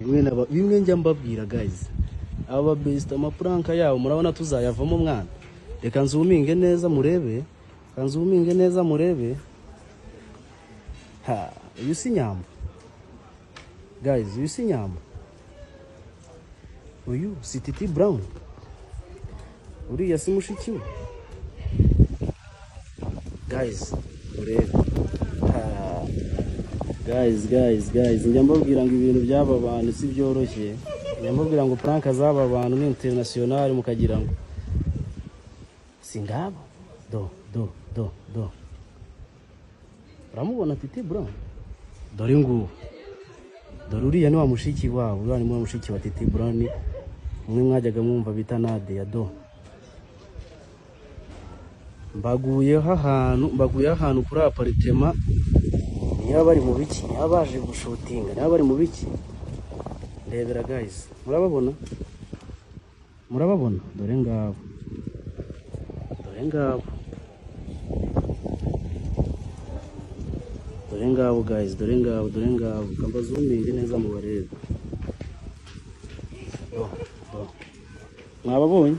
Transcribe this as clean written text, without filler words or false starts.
bimwe njya mbabwira guys, aba best amapranka yabo murabona tuzayavamo mwana. Reka nzuminge neza murebe, ha, uyu si nyambo guys, uyu si nyambo, uyu si Titi Brown, uriya si mushiki we guys, murebe. Guys, njya mbabwira ngo ibintu by'aba bantu si byoroshye. Njya mbabwira ngo pranka z'aba bantu ni international, mukagira ngo singabo. Do uramubona Titi Brown? Dore nguwo, dore uriya ni wa mushiki wabo, uriya ni wa mushiki wa Titi Brown, umwe mwajyaga mwumva bita Nadia. Do mbaguye ahantu kuri apartment. Niba bari mu biki, niba baje gushutinga, niba bari mu biki, ndebera guys, murababona? Dore ngabo guys, dore ngabo, kamba zoominge neza mu barebe. Mwababonye?